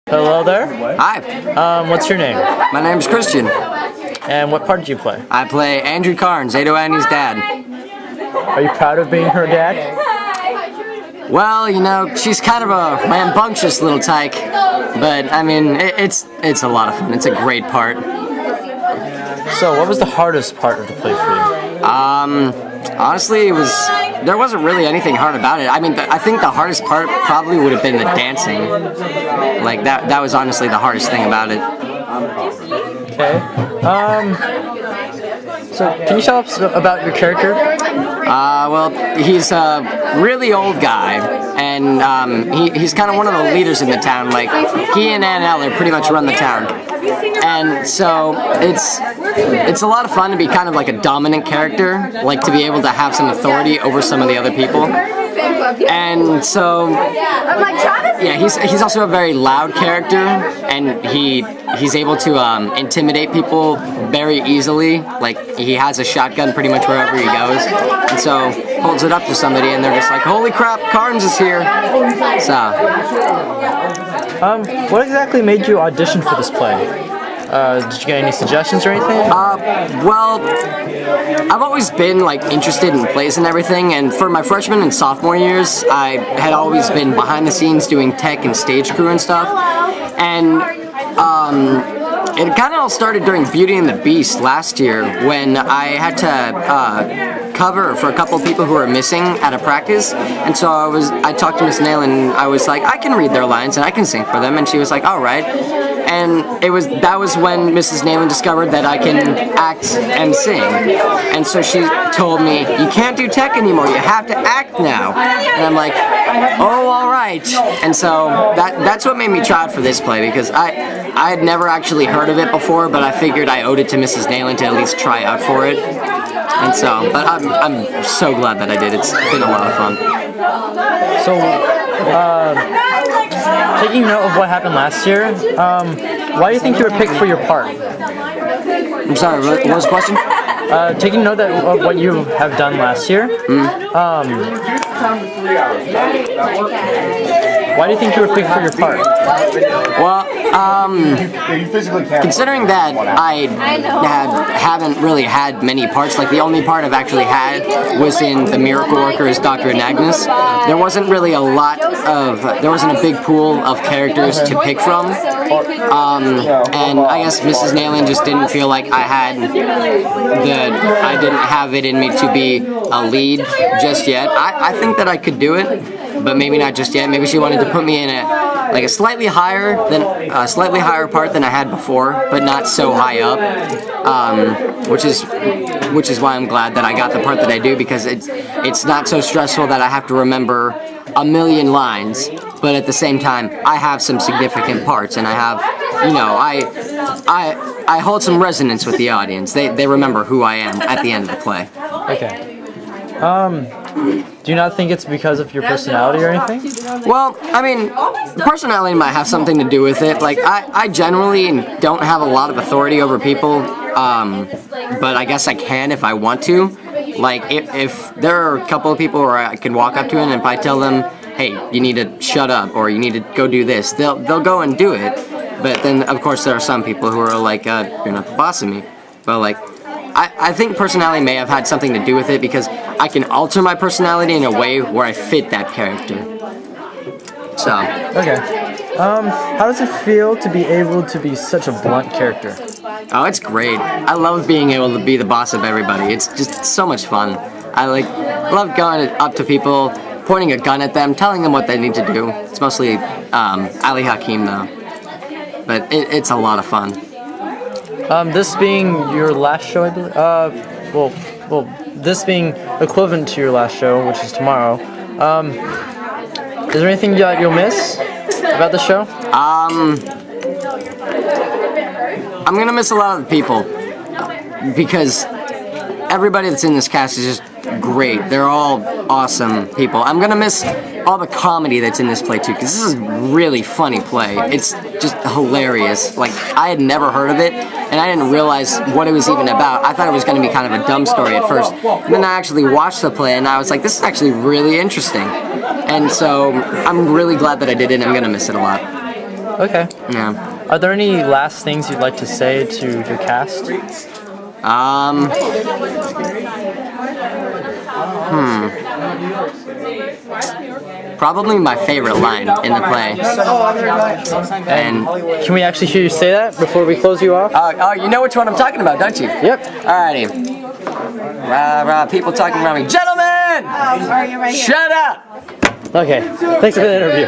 Hello there. Hi, What's your name? my name's Christian. And what part do you play? I play Andrew Carnes, Ado Annie's dad. Are you proud of being her dad? Well, you know, she's kind of a rambunctious little tyke, but I mean, it's a lot of fun. It's a great part. So, what was the hardest part of the play for you? Honestly, there wasn't really anything hard about it. I mean, I think the hardest part probably would have been the dancing. Like, that was honestly the hardest thing about it. Okay. So, can you tell us about your character? Well, he's a really old guy, and he's kind of one of the leaders in the town. Like, he and Ann Eller pretty much run the town. And so it's a lot of fun to be kind of like a dominant character, like to be able to have some authority over some of the other people. And so, yeah, he's also a very loud character, and he's able to intimidate people very easily. Like, he has a shotgun pretty much wherever he goes, and so holds it up to somebody, and they're just like, "Holy crap, Carnes is here!" So, what exactly made you audition for this play? Did you get any suggestions or anything? well, I've always been like interested in plays and everything, and for my freshman and sophomore years, I had always been behind the scenes doing tech and stage crew and stuff, and it kind of all started during Beauty and the Beast last year when I had to cover for a couple people who were missing at a practice, and so I talked to Miss Nail, and I was like, I can read their lines and I can sing for them, and she was like, all right. And that was when Mrs. Nalen discovered that I can act and sing. And so she told me, you can't do tech anymore, you have to act now. And I'm like, oh, all right. And so that's what made me try out for this play, because I had never actually heard of it before, but I figured I owed it to Mrs. Nalen to at least try out for it. And so, but I'm so glad that I did. It's been a lot of fun. So, taking note of what happened last year, why do you think you were picked for your part? I'm sorry, what was the question? Taking note of what you have done last year, why do you think you were picked for your part? Well, considering that I haven't really had many parts, like the only part I've actually had was in The Miracle Worker as Dr. Anagnos, there wasn't really there wasn't a big pool of characters to pick from, and I guess Mrs. Nalen just didn't feel like I didn't have it in me to be a lead just yet. I think that I could do it, but maybe not just yet. Maybe she wanted to put me in a slightly higher part than I had before, but not so high up. Which is why I'm glad that I got the part that I do, because it's not so stressful that I have to remember a million lines, but at the same time I have some significant parts, and I have, you know, I hold some resonance with the audience. They remember who I am at the end of the play. Okay. Do you not think it's because of your personality or anything? Well, I mean, personality might have something to do with it. Like, I generally don't have a lot of authority over people, but I guess I can if I want to. Like, if there are a couple of people where I can walk up to and if I tell them, hey, you need to shut up, or you need to go do this, they'll go and do it. But then, of course, there are some people who are like, you're not the boss of me. But, like, I think personality may have had something to do with it, because I can alter my personality in a way where I fit that character. So. Okay. How does it feel to be able to be such a blunt character? Oh, it's great. I love being able to be the boss of everybody. It's just so much fun. I love going up to people, pointing a gun at them, telling them what they need to do. It's mostly Ali Hakim though. But it's a lot of fun. This being your last show, I believe. Well, this being equivalent to your last show, which is tomorrow. Is there anything that you'll miss about the show? I'm gonna miss a lot of the people, because everybody that's in this cast is just great. They're all awesome people. I'm gonna miss all the comedy that's in this play too, because this is a really funny play. It's just hilarious. Like, I had never heard of it, and I didn't realize what it was even about. I thought it was going to be kind of a dumb story at first. And then I actually watched the play, and I was like, this is actually really interesting. And so I'm really glad that I did it, and I'm going to miss it a lot. Okay. Yeah. Are there any last things you'd like to say to your cast? Probably my favorite line in the play. And Can we actually hear you say that before we close you off? you know which one I'm talking about, don't you? Yep. Alrighty. People talking around me. Gentlemen! Are you right here? Shut up! Okay. Thanks for the interview.